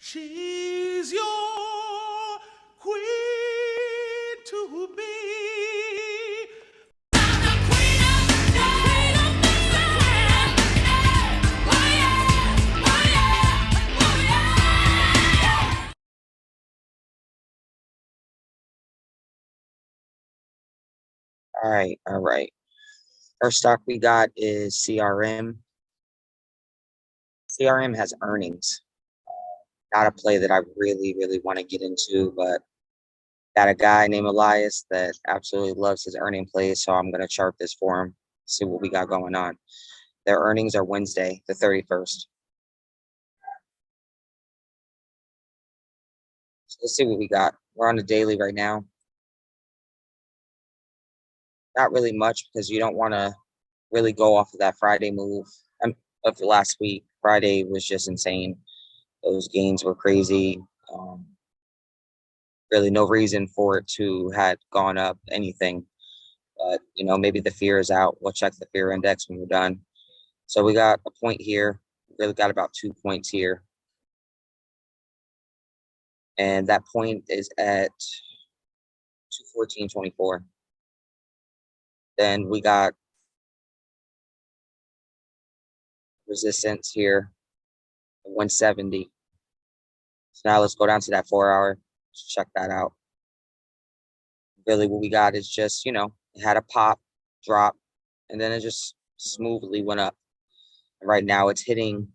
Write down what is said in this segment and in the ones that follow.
She's your queen to be. All right, all right. First stock we got is CRM. CRM has earnings. Not a play that I really want to get into, but got a guy named Elias that absolutely loves his earning plays, so I'm going to chart this for him, see what we got going on. Their earnings are Wednesday, the 31st. So let's see what we got. We're on the daily right now. Not really much because you don't want to really go off of that Friday move of last week. Friday was just insane. Those gains were crazy. Really no reason for it to had gone up anything. But, maybe the fear is out. We'll check the fear index when we're done. So we got a point here. Really got about 2 points here. And that point is at 214.24. Then we got resistance here, 170. So now let's go down to that 4 hour. Let's check that out. Really what we got is just, it had a pop, drop, and then it just smoothly went up. And right now it's hitting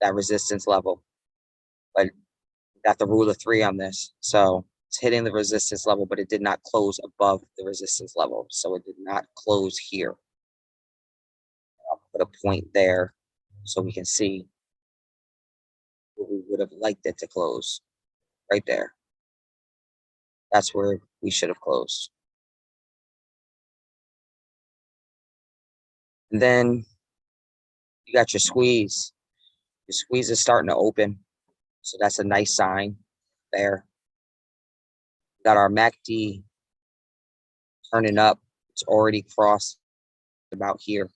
that resistance level. But got the rule of 3 on this. So it's hitting the resistance level, but it did not close above the resistance level. So it did not close here. I'll put a point there so we can see where we would have liked it to close. Right there. That's where we should have closed. And then you got your squeeze. Your squeeze is starting to open. So that's a nice sign there. Got our MACD turning up. It's already crossed about here.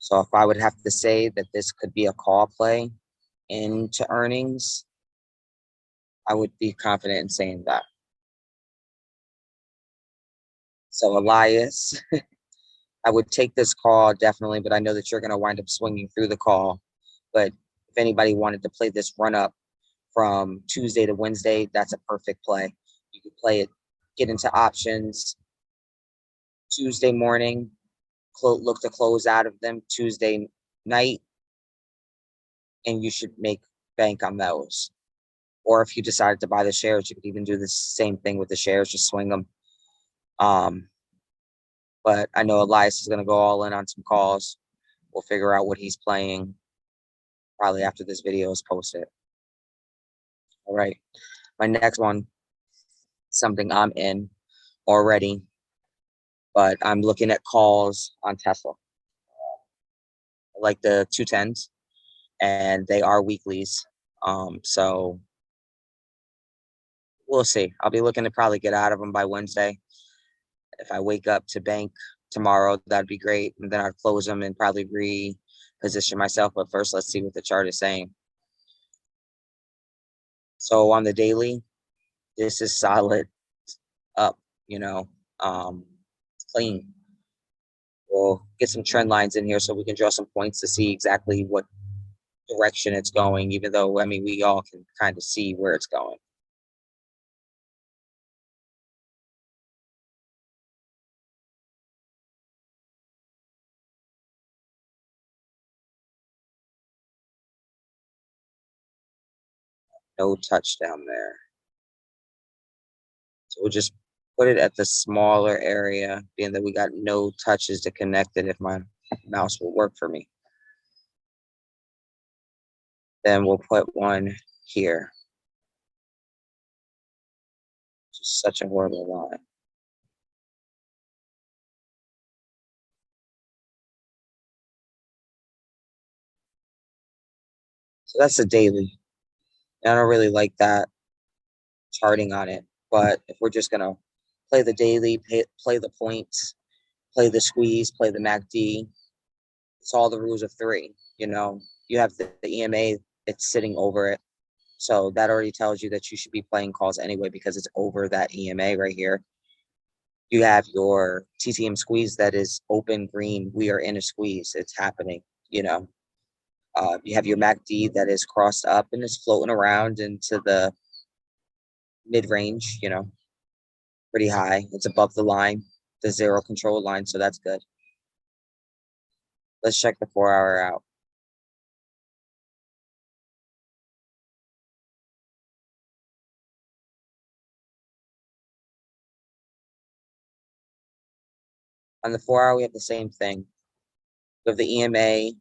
So if I would have to say that this could be a call play into earnings, I would be confident in saying that. So Elias, I would take this call definitely, but I know that you're going to wind up swinging through the call. But if anybody wanted to play this run up from Tuesday to Wednesday, that's a perfect play. You could play it, get into options Tuesday morning, look to close out of them Tuesday night, and you should make bank on those. Or if you decided to buy the shares, you could even do the same thing with the shares, just swing them. But I know Elias is going to go all in on some calls. We'll figure out what he's playing probably after this video is posted. All right. My next one, something I'm in already, but I'm looking at calls on Tesla. I like the 210s, and they are weeklies. So we'll see. I'll be looking to probably get out of them by Wednesday. If I wake up to bank tomorrow, that'd be great. And then I'd close them and probably reposition myself. But first, let's see what the chart is saying. So on the daily, this is solid up, clean. We'll get some trend lines in here so we can draw some points to see exactly what direction it's going, even though, we all can kind of see where it's going. No touchdown there. So we'll just put it at the smaller area, being that we got no touches to connect it if my mouse will work for me. Then we'll put one here. Just such a horrible line. So that's the daily. I don't really like that charting on it, but if we're just gonna play the daily, play the points, play the squeeze, play the MACD, it's all the rules of 3. You have the EMA it's sitting over it. So that already tells you that you should be playing calls anyway because it's over that EMA right here. You have your TTM squeeze that is open green. We are in a squeeze. It's happening, you know. You have your MACD that is crossed up and is floating around into the mid-range, you know, pretty high. It's above the line, the zero control line, so that's good. Let's check the 4-hour out. On the 4-hour, we have the same thing. We have the EMA,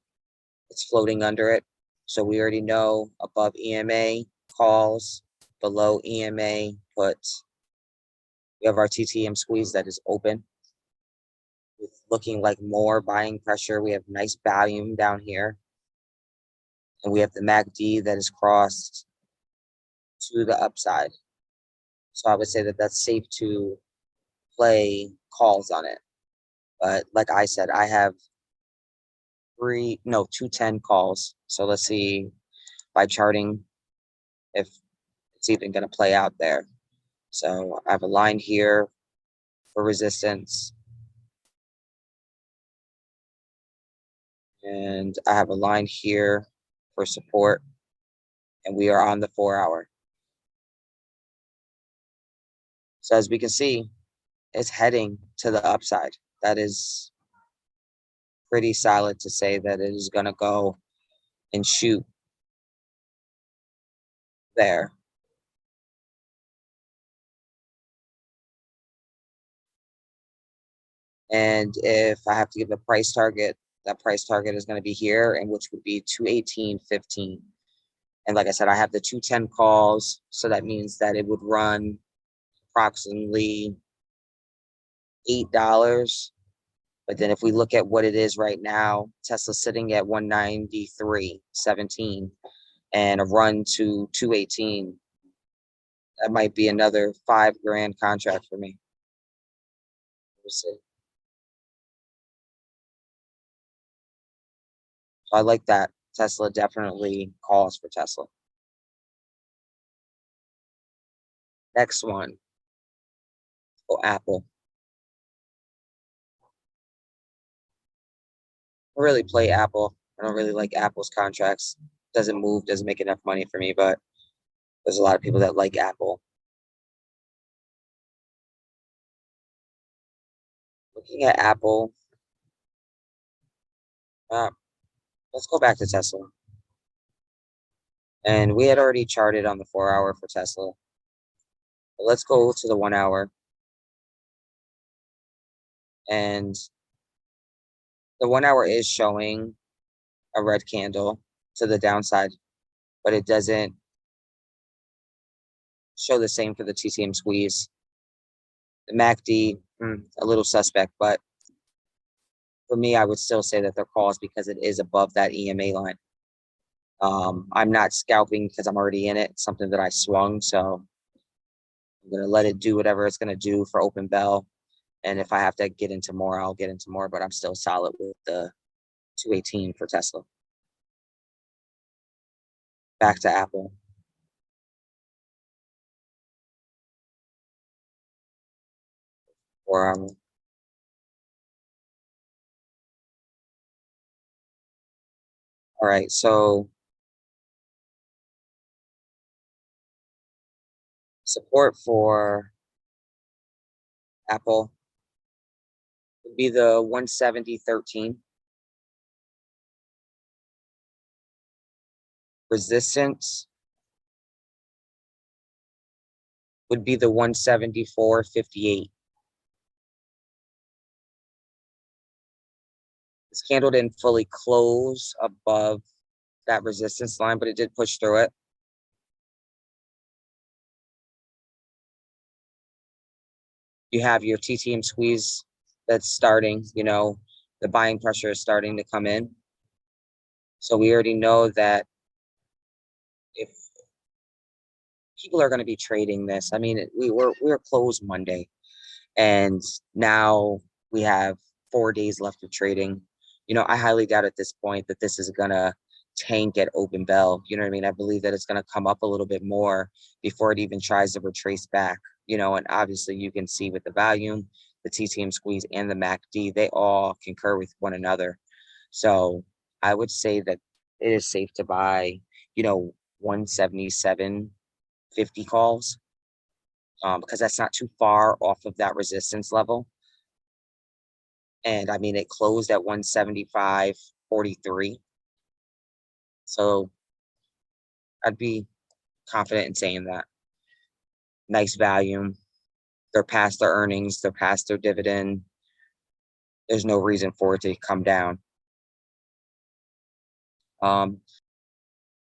it's floating under it. So we already know above EMA, calls, below EMA, puts. We have our TTM squeeze that is open. It's looking like more buying pressure. We have nice volume down here. And we have the MACD that is crossed to the upside. So I would say that that's safe to play calls on it. But like I said, I have 210 calls. So let's see by charting if it's even going to play out there. So I have a line here for resistance. And I have a line here for support. And we are on the 4-hour. So as we can see, it's heading to the upside. That is pretty solid to say that it is going to go and shoot there. And if I have to give a price target, that price target is going to be here, and which would be 218.15. And like I said, I have the 210 calls, so that means that it would run approximately $8. But then if we look at what it is right now, Tesla's sitting at 193.17 and a run to 218. That might be another $5,000 contract for me. We'll see. So I like that. Tesla definitely calls for Tesla. Next one. Oh, Apple. I really play Apple. I don't really like Apple's contracts. Doesn't move, doesn't make enough money for me, but there's a lot of people that like Apple. Looking at Apple, let's go back to Tesla. And we had already charted on the 4-hour for Tesla. But let's go to the 1-hour. And the 1-hour is showing a red candle to the downside, but it doesn't show the same for the TTM squeeze. The MACD, a little suspect, but for me, I would still say that they're calls because it is above that EMA line. I'm not scalping because I'm already in it. It's something that I swung, so I'm going to let it do whatever it's going to do for open bell. And if I have to get into more, I'll get into more, but I'm still solid with the 218 for Tesla. Back to Apple. Or all right, so support for Apple would be the 170.13. Resistance would be the 174.58. This candle didn't fully close above that resistance line, but it did push through it. You have your TTM squeeze that's starting, you know, the buying pressure is starting to come in. So we already know that if people are going to be trading this, I mean, we were closed Monday, and now we have 4 days left of trading. You know, I highly doubt at this point that this is going to tank at open bell. You know what I mean? I believe that it's going to come up a little bit more before it even tries to retrace back, and obviously you can see with the volume, the TTM squeeze and the MACD, they all concur with one another. So I would say that it is safe to buy, 177.50 calls, because that's not too far off of that resistance level. And I mean, it closed at 175.43. So I'd be confident in saying that. Nice value. They're past their earnings. They're past their dividend. There's no reason for it to come down.